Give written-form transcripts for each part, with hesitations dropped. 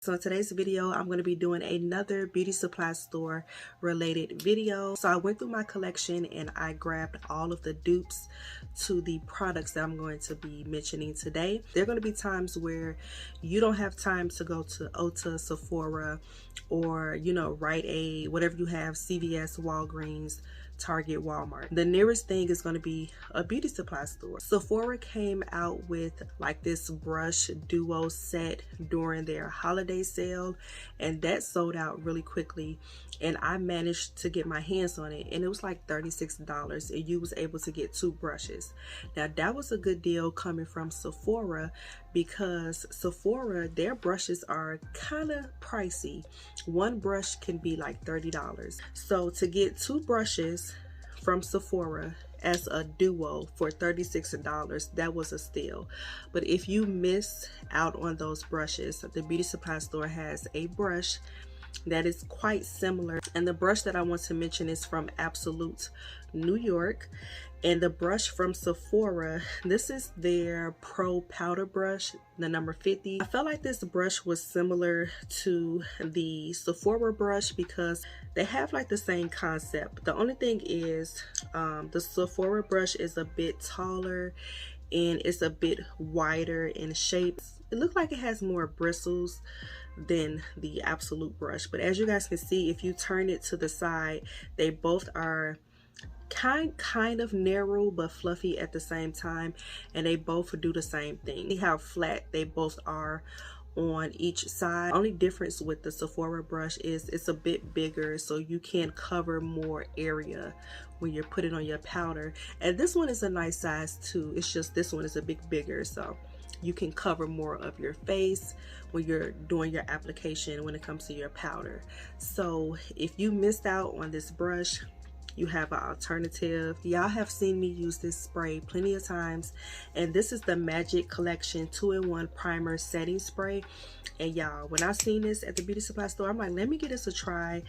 So in today's video, I'm going to be doing another beauty supply store related video. So I went through my collection and I grabbed all of the dupes to the products that I'm going to be mentioning today. There are going to be times where you don't have time to go to Ulta, Sephora, or Rite Aid, whatever you have, CVS, Walgreens, Target, Walmart. The nearest thing is going to be a beauty supply store. Sephora came out with like this brush duo set during their holiday sale, and that sold out really quickly, and I managed to get my hands on it, and it was like $36, and you was able to get 2 brushes. Now that was a good deal coming from Sephora, because Sephora, their brushes are kind of pricey. One brush can be like $30. So to get 2 brushes from Sephora as a duo for $36, that was a steal. But if you miss out on those brushes, the beauty supply store has a brush that is quite similar, and the brush that I want to mention is from Absolute New York. And the brush from Sephora, this is their Pro Powder Brush, the number 50. I felt like this brush was similar to the Sephora brush because they have like the same concept. The only thing is the Sephora brush is a bit taller and it's a bit wider in shape. It looks like it has more bristles than the Absolute brush, but as you guys can see, if you turn it to the side, they both are kind of narrow but fluffy at the same time, and they both do the same thing. See how flat they both are on each side. Only difference with the Sephora brush is it's a bit bigger, so you can cover more area when you're putting on your powder, and this one is a nice size too. It's just this one is a bit bigger, so you can cover more of your face when you're doing your application when it comes to your powder. So if you missed out on this brush, you have an alternative. Y'all have seen me use this spray plenty of times, and this is the Magic Collection 2-in-1 Primer Setting Spray. And y'all, when I seen this at the beauty supply store, I'm like, let me get this a try.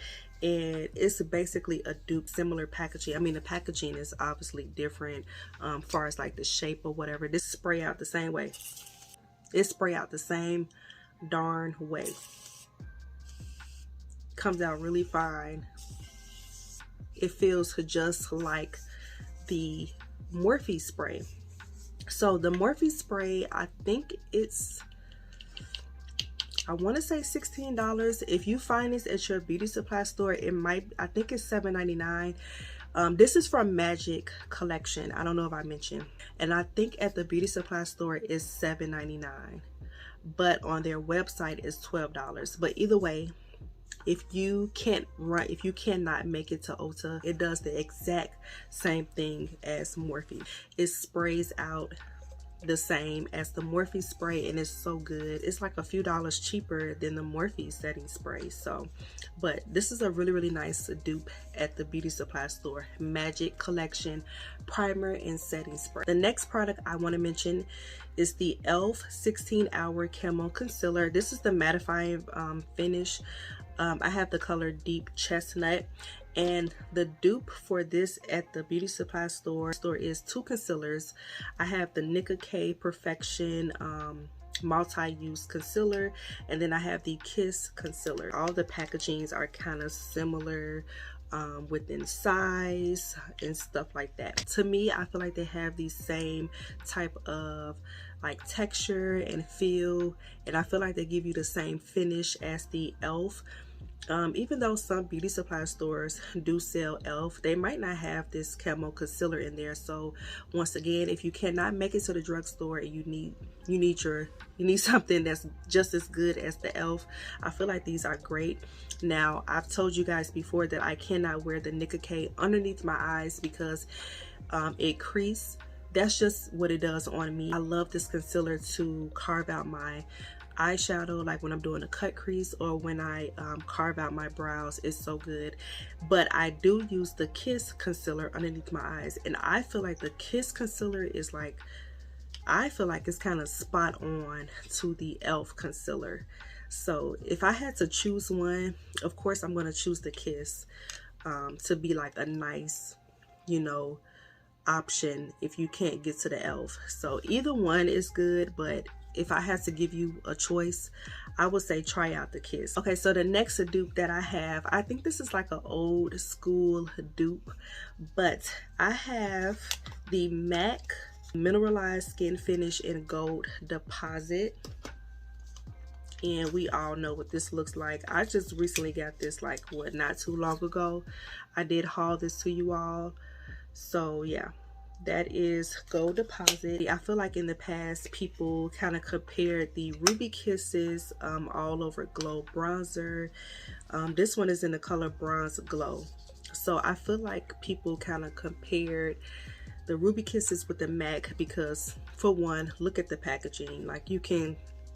And it's basically a dupe, similar packaging. I mean, the packaging is obviously different as far as like the shape or whatever. This spray out the same way. It spray out the same darn way. Comes out really fine. It feels just like the Morphe spray. So the Morphe spray, I think it's, I want to say $16. If you find this at your beauty supply store, it might, I think it's $7.99. This is from Magic Collection. I don't know if I mentioned, and I think at the beauty supply store is $7.99, but on their website is $12. But either way, if you cannot make it to Ulta, it does the exact same thing as Morphe. It sprays out the same as the Morphe spray, and it's so good. It's like a few dollars cheaper than the Morphe setting spray. So, but this is a really nice dupe at the beauty supply store. Magic Collection Primer and Setting Spray. The next product I want to mention is the e.l.f. 16-Hour Camo Concealer. This is the mattifying finish. I have the color Deep Chestnut, and the dupe for this at the beauty supply store is 2 concealers. I have the Nicka K Perfection multi-use concealer, and then I have the Kiss concealer. All the packagings are kind of similar within size and stuff like that. To me, I feel like they have the same type of like texture and feel, and I feel like they give you the same finish as the e.l.f. Even though some beauty supply stores do sell e.l.f., they might not have this camo concealer in there. So once again, if you cannot make it to the drugstore and you need something that's just as good as the e.l.f., I feel like these are great. Now, I've told you guys before that I cannot wear the Nicka K underneath my eyes because it creases. That's just what it does on me. I love this concealer to carve out my eyeshadow, like when I'm doing a cut crease or when I carve out my brows. It's so good. But I do use the Kiss concealer underneath my eyes, and I feel like the Kiss concealer is like, I feel like it's kind of spot on to the e.l.f. concealer. So if I had to choose one, of course I'm going to choose the Kiss to be like a nice, option if you can't get to the e.l.f. So either one is good, but if I had to give you a choice, I would say try out the Kiss. Okay, so the next dupe that I have, I think this is like an old school dupe, but I have the MAC Mineralized Skin Finish in Gold Deposit. And we all know what this looks like. I just recently got this, like, what, not too long ago. I did haul this to you all. So yeah, that is Gold Deposit. I feel like in the past people kind of compared the Ruby Kisses All Over Glow bronzer. This one is in the color Bronze Glow. So I feel like people kind of compared the Ruby Kisses with the MAC because, for one, look at the packaging. Like, you can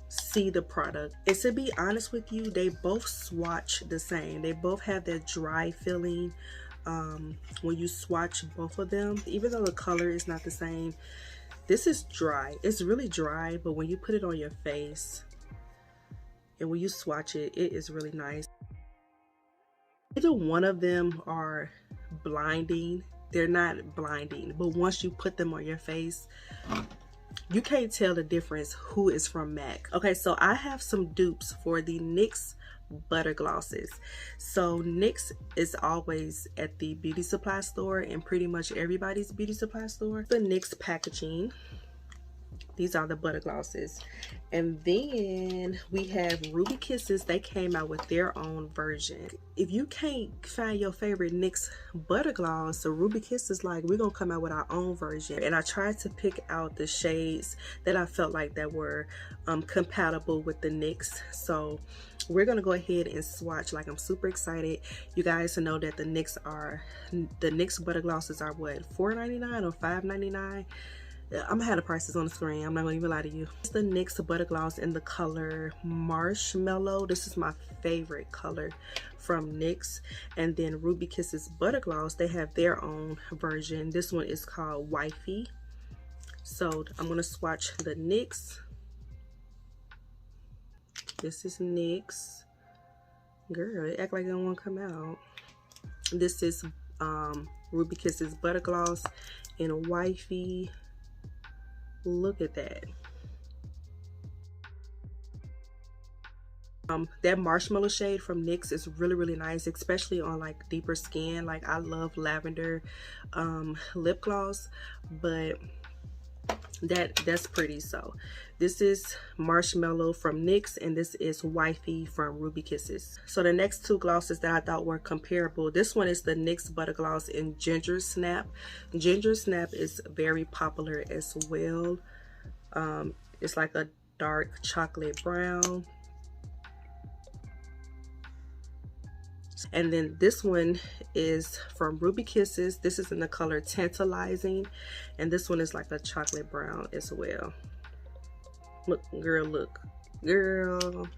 see the product, and to be honest with you, they both swatch the same. They both have that dry feeling when you swatch both of them. Even though the color is not the same, this is dry. It's really dry, but when you put it on your face and when you swatch it, it is really nice. Either one of them are blinding. They're not blinding, but once you put them on your face, you can't tell the difference who is from MAC. Okay, so I have some dupes for the NYX butter glosses. So NYX is always at the beauty supply store and pretty much everybody's beauty supply store. The NYX packaging. These are the butter glosses. And then we have Ruby Kisses. They came out with their own version. If you can't find your favorite NYX butter gloss, so Ruby Kisses, like, we're gonna come out with our own version. And I tried to pick out the shades that I felt like that were compatible with the NYX. So we're gonna go ahead and swatch. Like, I'm super excited, you guys, to know that the NYX butter glosses are what, $4.99 or $5.99? I'm gonna have the prices on the screen. I'm not gonna even lie to you. It's the NYX butter gloss in the color Marshmallow. This is my favorite color from NYX. And then Ruby Kisses butter gloss, they have their own version. This one is called Wifey. So I'm gonna swatch the NYX. This is NYX. Girl, it act like it don't want to come out. This is Ruby Kisses butter gloss in Wifey. Look at that. That marshmallow shade from NYX is really, really nice, especially on like deeper skin. Like, I love lavender lip gloss, but that's pretty. So this is Marshmallow from NYX, and this is Wifey from Ruby Kisses. So the next two glosses that I thought were comparable, this one is the NYX butter gloss in Ginger Snap. Ginger Snap is very popular as well. It's like a dark chocolate brown. And then this one is from Ruby Kisses. This is in the color Tantalizing, and this one is like a chocolate brown as well. Look, girl, look, girl.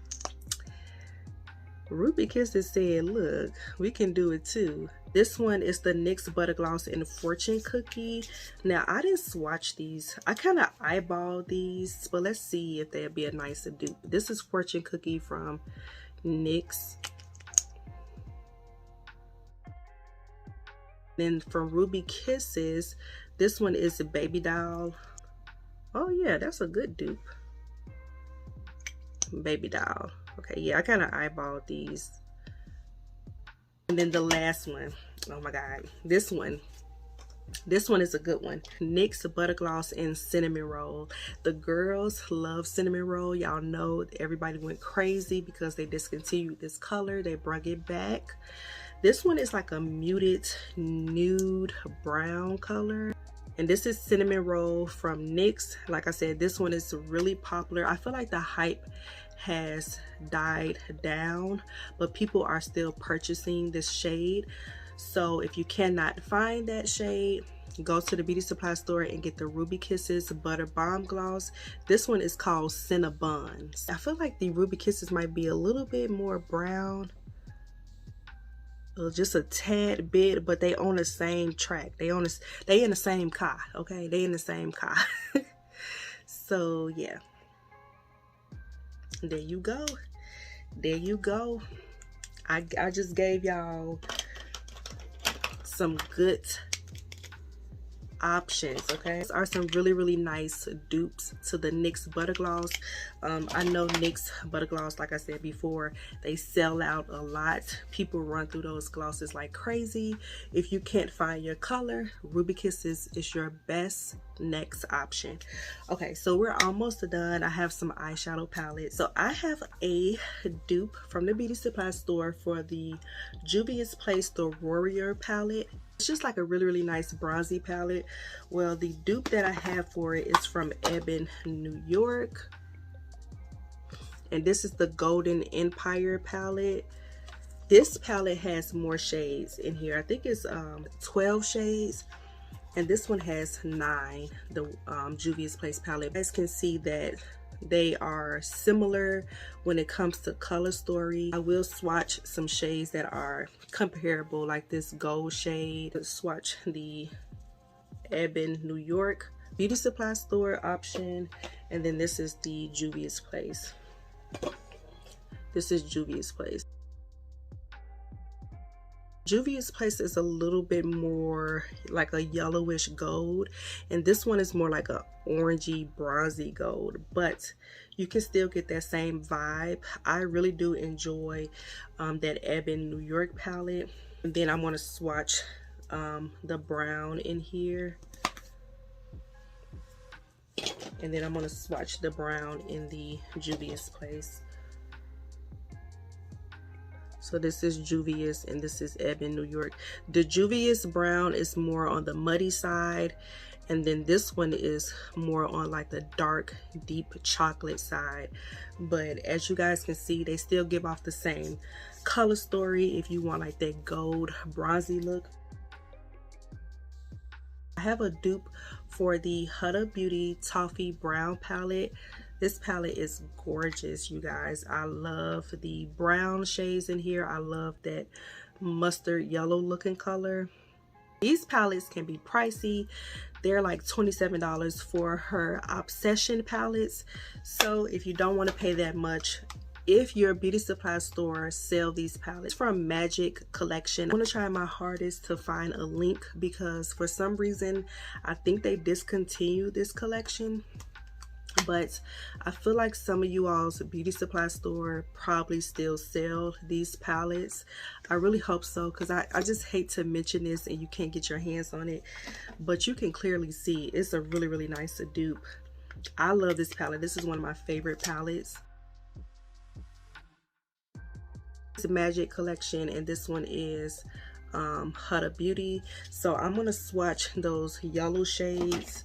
Ruby Kisses said, look, we can do it too. This one is the NYX butter gloss in Fortune Cookie. Now, I didn't swatch these. I kind of eyeballed these, but let's see if they'll be a nicer dupe. This is Fortune Cookie from NYX. Then from Ruby Kisses, this one is a Baby Doll. Oh yeah, that's a good dupe. Baby Doll. Okay, yeah, I kind of eyeballed these. And then the last one, oh my god, this one is a good one. NYX butter gloss in Cinnamon Roll. The girls love Cinnamon Roll. Y'all know everybody went crazy because they discontinued this color. They brought it back. This one is like a muted nude brown color. And this is Cinnamon Roll from NYX. Like I said, this one is really popular. I feel like the hype has died down, but people are still purchasing this shade. So if you cannot find that shade, go to the beauty supply store and get the Ruby Kisses Butter Bomb Gloss. This one is called Cinnabon. I feel like the Ruby Kisses might be a little bit more brown, just a tad bit, but they on the same track. They in the same car, okay? They in the same car. So yeah, there you go. There you go. I just gave y'all some good options. Okay, these are some really nice dupes to the NYX butter gloss. I know NYX butter gloss, like I said before, they sell out a lot. People run through those glosses like crazy. If you can't find your color, Ruby Kisses is your best next option. Okay, so we're almost done. I have some eyeshadow palettes. So I have a dupe from the beauty supply store for the Juvia's Place the Warrior palette. It's just like a really nice bronzy palette. Well, the dupe that I have for it is from Ebin, New York. And this is the Golden Empire palette. This palette has more shades in here. I think it's 12 shades. And this one has 9, the Juvia's Place palette. You guys can see that they are similar when it comes to color story. I will swatch some shades that are comparable, like this gold shade. Let's swatch the Ebin, New York beauty supply store option, and then this is the Juvia's Place. This is Juvia's Place. Juvia's Place is a little bit more like a yellowish gold, and this one is more like a orangey bronzy gold, but you can still get that same vibe. I really do enjoy that Ebin New York palette. And then I'm going to swatch the brown in here, and then I'm going to swatch the brown in the Juvia's Place. So this is Juvia's and this is Ebin, New York. The Juvia's brown is more on the muddy side, and then this one is more on like the dark, deep chocolate side. But as you guys can see, they still give off the same color story if you want like that gold bronzy look. I have a dupe for the Huda Beauty Toffee Brown palette. This palette is gorgeous, you guys. I love the brown shades in here. I love that mustard yellow looking color. These palettes can be pricey. They're like $27 for her Obsession palettes. So if you don't want to pay that much, if your beauty supply store sell these palettes from Magic Collection, I'm going to try my hardest to find a link, because for some reason I think they discontinued this collection. But I feel like some of you all's beauty supply store probably still sell these palettes. I really hope so, because I just hate to mention this and you can't get your hands on it, but you can clearly see it's a really nice dupe. I love this palette. This is one of my favorite palettes. It's a Magic Collection, and this one is Huda Beauty. So I'm going to swatch those yellow shades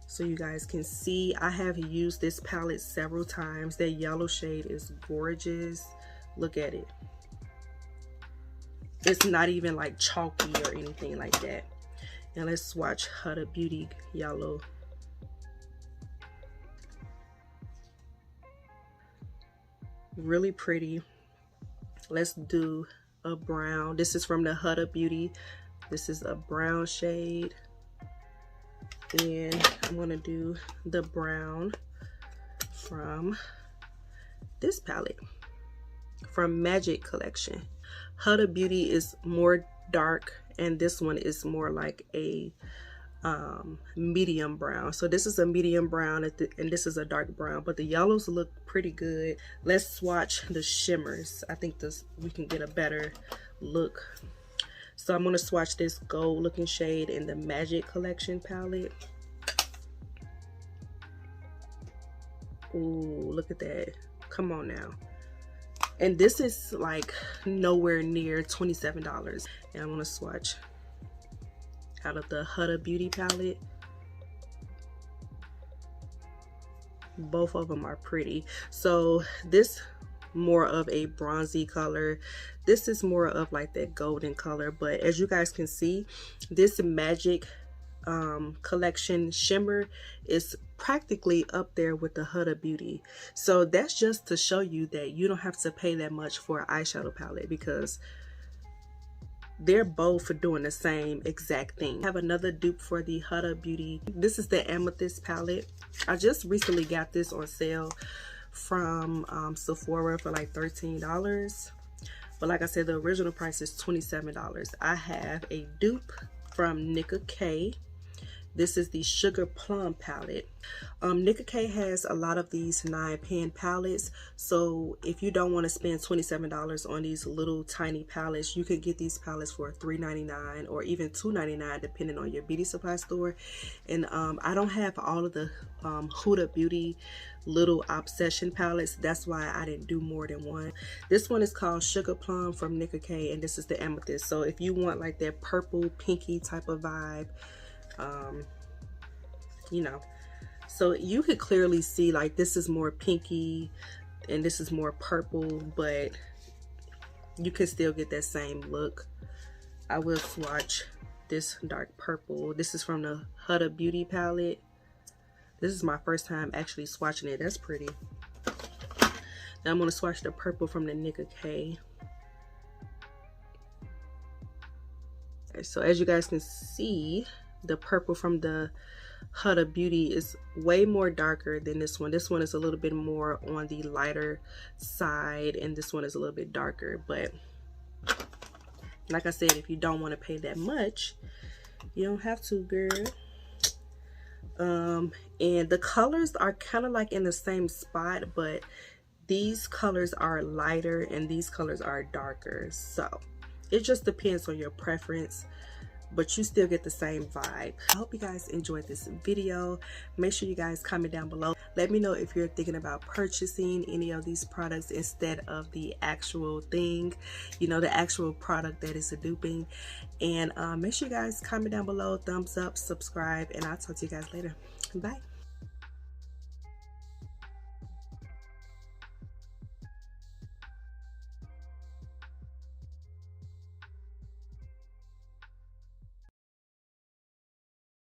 so you guys can see. I have used this palette several times. That yellow shade is gorgeous. Look at it. It's not even like chalky or anything like that. Now let's swatch Huda Beauty yellow. Really pretty. Let's do a brown. This is from the Huda Beauty. This is a brown shade. And I'm going to do the brown from this palette from Magic Collection. Huda Beauty is more dark, and this one is more like a medium brown. So this is a medium brown and this is a dark brown, but the yellows look pretty good. Let's swatch the shimmers. I think we can get a better look. So I'm going to swatch this gold looking shade in the Magic Collection palette. Ooh, look at that. Come on now. And this is like nowhere near $27. And I'm going to swatch out of the Huda Beauty palette. Both of them are pretty. So this more of a bronzy color. This is more of like that golden color. But as you guys can see, this Magic Collection shimmer is practically up there with the Huda Beauty. So that's just to show you that you don't have to pay that much for an eyeshadow palette, because they're both doing the same exact thing. I have another dupe for the Huda Beauty. This is the Amethyst palette. I just recently got this on sale from Sephora for like $13. But like I said, the original price is $27. I have a dupe from Nicka. This is the Sugar Plum palette. Nicka K has a lot of these 9-pan palettes, so if you don't want to spend $27 on these little tiny palettes, you could get these palettes for $3.99 or even $2.99 depending on your beauty supply store. And I don't have all of the Huda Beauty little obsession palettes, that's why I didn't do more than one. This one is called Sugar Plum from Nicka K, and this is the amethyst. So if you want like that purple pinky type of vibe, you know, so you could clearly see like this is more pinky and this is more purple, but you can still get that same look. I will swatch this dark purple. This is from the Huda Beauty palette. This is my first time actually swatching it. That's pretty. Now I'm going to swatch the purple from the Nicka K. Okay, so as you guys can see, the purple from the Huda Beauty is way more darker than this one. This one is a little bit more on the lighter side, and this one is a little bit darker. But like I said, if you don't want to pay that much, you don't have to, girl. And the colors are kind of like in the same spot, but these colors are lighter and these colors are darker. So it just depends on your preference, but you still get the same vibe. I hope you guys enjoyed this video. Make sure you guys comment down below. Let me know if you're thinking about purchasing any of these products instead of the actual thing, you know, the actual product that is a duping. And make sure you guys comment down below, thumbs up, subscribe, and I'll talk to you guys later. Bye.